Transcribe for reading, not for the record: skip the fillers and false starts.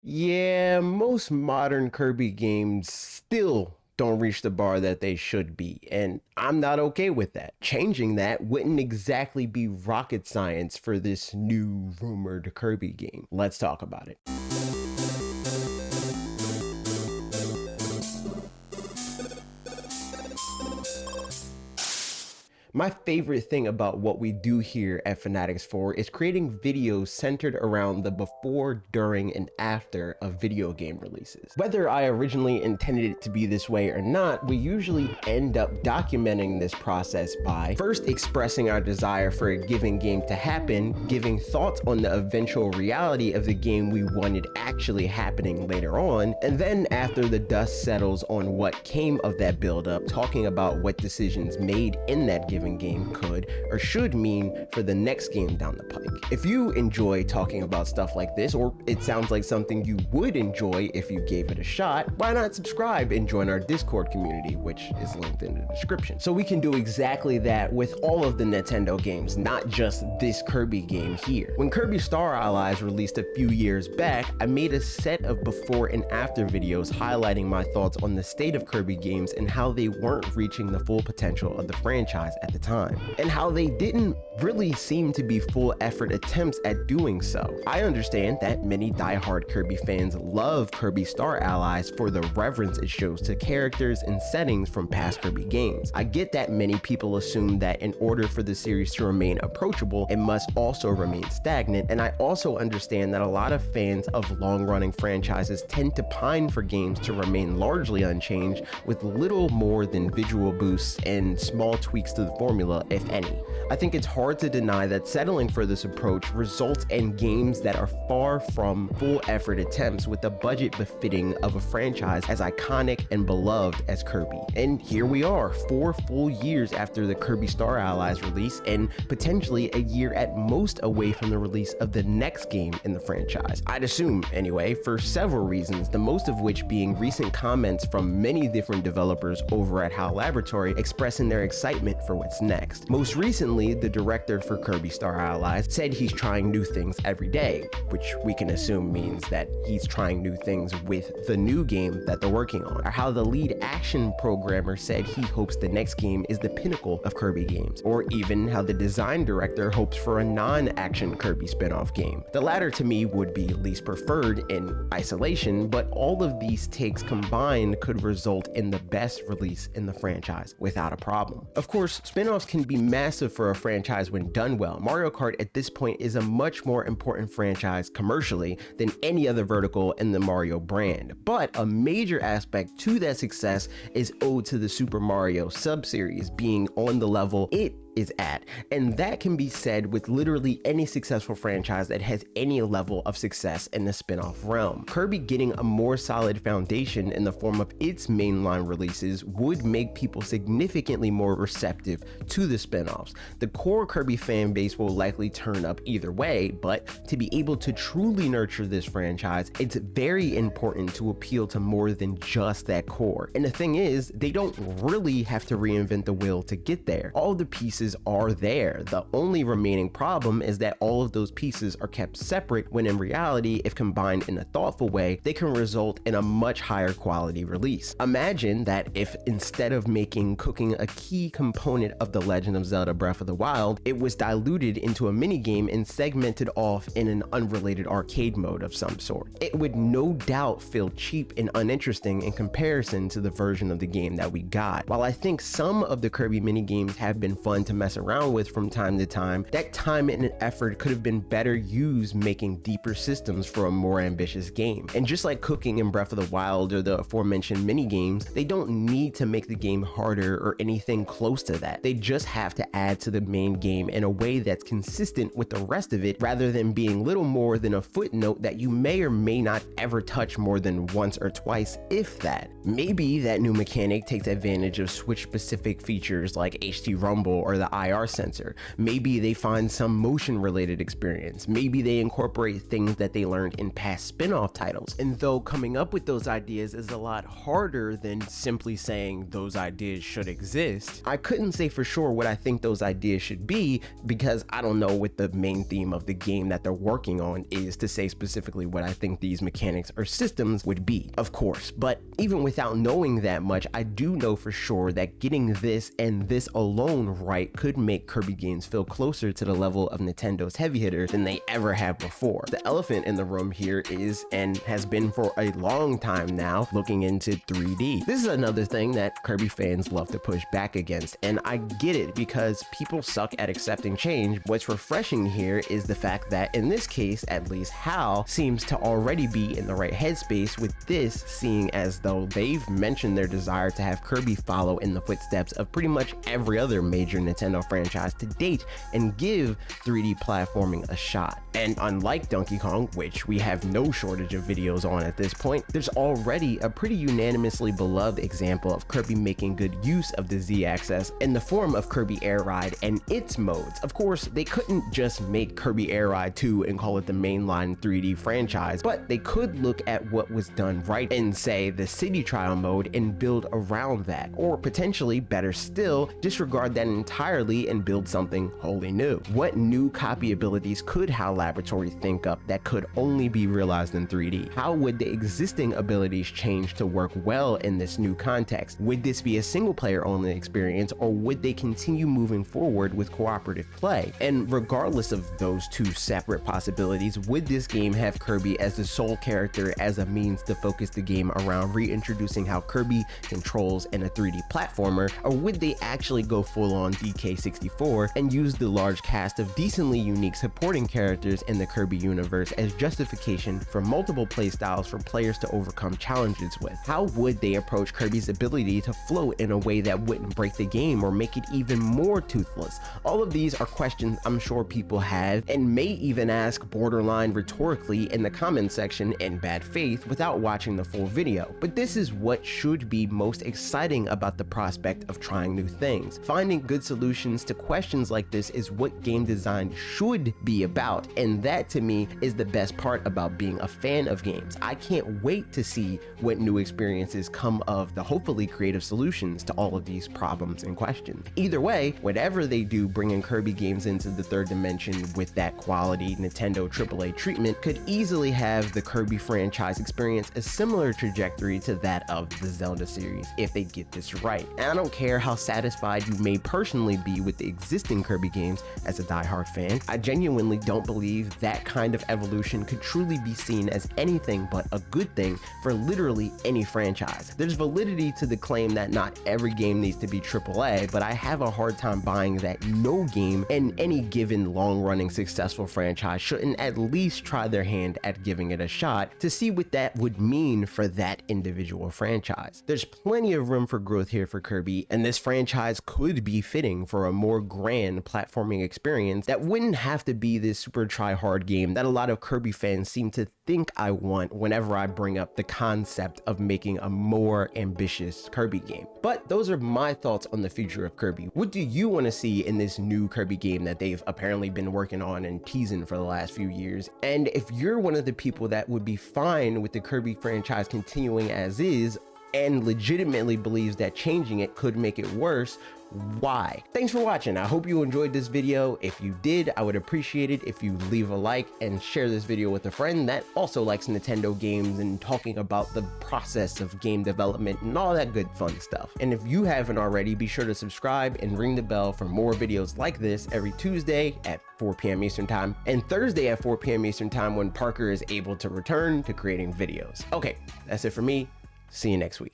Yeah, most modern Kirby games still don't reach the bar that they should be, and I'm not okay with that. Changing that wouldn't exactly be rocket science for this new rumored Kirby game. Let's talk about it. My favorite thing about what we do here at fanatixfour is creating videos centered around the before, during, and after of video game releases. Whether I originally intended it to be this way or not, we usually end up documenting this process by first expressing our desire for a given game to happen, giving thoughts on the eventual reality of the game we wanted actually happening later on, and then after the dust settles on what came of that build-up, talking about what decisions made in that given game could or should mean for the next game down the pike. If you enjoy talking about stuff like this, or it sounds like something you would enjoy if you gave it a shot, why not subscribe and join our Discord community, which is linked in the description. So we can do exactly that with all of the Nintendo games, not just this Kirby game here. When Kirby Star Allies released a few years back, I made a set of before and after videos highlighting my thoughts on the state of Kirby games and how they weren't reaching the full potential of the franchise at the time, and how they didn't really seem to be full effort attempts at doing so. I understand that many diehard Kirby fans love Kirby Star Allies for the reverence it shows to characters and settings from past Kirby games. I get that many people assume that in order for the series to remain approachable, it must also remain stagnant, and I also understand that a lot of fans of long-running franchises tend to pine for games to remain largely unchanged with little more than visual boosts and small tweaks to the formula, if any. I think it's hard to deny that settling for this approach results in games that are far from full effort attempts with a budget befitting of a franchise as iconic and beloved as Kirby. And here we are, 4 full years after the Kirby Star Allies release, and potentially a year at most away from the release of the next game in the franchise. I'd assume, anyway, for several reasons, the most of which being recent comments from many different developers over at HAL Laboratory expressing their excitement for what's next. Most recently, the director for Kirby Star Allies said he's trying new things every day, which we can assume means that he's trying new things with the new game that they're working on. Or how the lead action programmer said he hopes the next game is the pinnacle of Kirby games. Or even how the design director hopes for a non-action Kirby spin-off game. The latter to me would be least preferred in isolation, but all of these takes combined could result in the best release in the franchise without a problem. Of course, spin-offs can be massive for a franchise when done well. Mario Kart at this point is a much more important franchise commercially than any other vertical in the Mario brand, but a major aspect to that success is owed to the Super Mario sub-series being on the level it is at, and that can be said with literally any successful franchise that has any level of success in the spin-off realm. Kirby getting a more solid foundation in the form of its mainline releases would make people significantly more receptive to the spin-offs. The core Kirby fan base will likely turn up either way, but to be able to truly nurture this franchise, it's very important to appeal to more than just that core. And the thing is, they don't really have to reinvent the wheel to get there. All the pieces are there. The only remaining problem is that all of those pieces are kept separate when in reality, if combined in a thoughtful way, they can result in a much higher quality release. Imagine that if instead of making cooking a key component of The Legend of Zelda Breath of the Wild, it was diluted into a minigame and segmented off in an unrelated arcade mode of some sort. It would no doubt feel cheap and uninteresting in comparison to the version of the game that we got. While I think some of the Kirby minigames have been fun to mess around with from time to time, that time and effort could have been better used making deeper systems for a more ambitious game. And just like cooking in Breath of the Wild or the aforementioned mini games, they don't need to make the game harder or anything close to that. They just have to add to the main game in a way that's consistent with the rest of it, rather than being little more than a footnote that you may or may not ever touch more than once or twice, if that. Maybe that new mechanic takes advantage of Switch specific features like HT Rumble or for the IR sensor. Maybe they find some motion related experience. Maybe they incorporate things that they learned in past spin-off titles. And though coming up with those ideas is a lot harder than simply saying those ideas should exist, I couldn't say for sure what I think those ideas should be, because I don't know what the main theme of the game that they're working on is to say specifically what I think these mechanics or systems would be, of course. But even without knowing that much, I do know for sure that getting this and this alone right could make Kirby games feel closer to the level of Nintendo's heavy hitters than they ever have before. The elephant in the room here is, and has been for a long time now, looking into 3D. This is another thing that Kirby fans love to push back against, and I get it because people suck at accepting change. What's refreshing here is the fact that in this case, at least HAL seems to already be in the right headspace with this, seeing as though they've mentioned their desire to have Kirby follow in the footsteps of pretty much every other major Nintendo franchise to date and give 3D platforming a shot. And unlike Donkey Kong, which we have no shortage of videos on at this point, there's already a pretty unanimously beloved example of Kirby making good use of the Z-axis in the form of Kirby Air Ride and its modes. Of course, they couldn't just make Kirby Air Ride 2 and call it the mainline 3D franchise, but they could look at what was done right in, say, the city trial mode and build around that, or potentially, better still, disregard that entirely and build something wholly new. What new copy abilities could HAL Laboratory think up that could only be realized in 3D? How would the existing abilities change to work well in this new context? Would this be a single player only experience, or would they continue moving forward with cooperative play? And regardless of those two separate possibilities, would this game have Kirby as the sole character as a means to focus the game around reintroducing how Kirby controls in a 3D platformer, or would they actually go full on DK64 and use the large cast of decently unique supporting characters in the Kirby universe as justification for multiple playstyles for players to overcome challenges with? How would they approach Kirby's ability to float in a way that wouldn't break the game or make it even more toothless? All of these are questions I'm sure people have and may even ask borderline rhetorically in the comment section in bad faith without watching the full video. But this is what should be most exciting about the prospect of trying new things. Finding good solutions to questions like this is what game design should be about, and that to me is the best part about being a fan of games. I can't wait to see what new experiences come of the hopefully creative solutions to all of these problems and questions. Either way, whatever they do bringing Kirby games into the third dimension with that quality Nintendo AAA treatment could easily have the Kirby franchise experience a similar trajectory to that of the Zelda series if they get this right. And I don't care how satisfied you may personally be with the existing Kirby games as a diehard fan, I genuinely don't believe that kind of evolution could truly be seen as anything but a good thing for literally any franchise. There's validity to the claim that not every game needs to be AAA, but I have a hard time buying that no game in any given long-running successful franchise shouldn't at least try their hand at giving it a shot to see what that would mean for that individual franchise. There's plenty of room for growth here for Kirby, and this franchise could be fitting for a more grand platforming experience that wouldn't have to be this super try-hard game that a lot of Kirby fans seem to think I want whenever I bring up the concept of making a more ambitious Kirby game. But those are my thoughts on the future of Kirby. What do you want to see in this new Kirby game that they've apparently been working on and teasing for the last few years? And if you're one of the people that would be fine with the Kirby franchise continuing as is and legitimately believes that changing it could make it worse, why? Thanks for watching. I hope you enjoyed this video. If you did, I would appreciate it if you leave a like and share this video with a friend that also likes Nintendo games and talking about the process of game development and all that good fun stuff. And if you haven't already, be sure to subscribe and ring the bell for more videos like this every Tuesday at 4 p.m. Eastern Time and Thursday at 4 p.m. Eastern Time when Parker is able to return to creating videos. Okay, that's it for me. See you next week.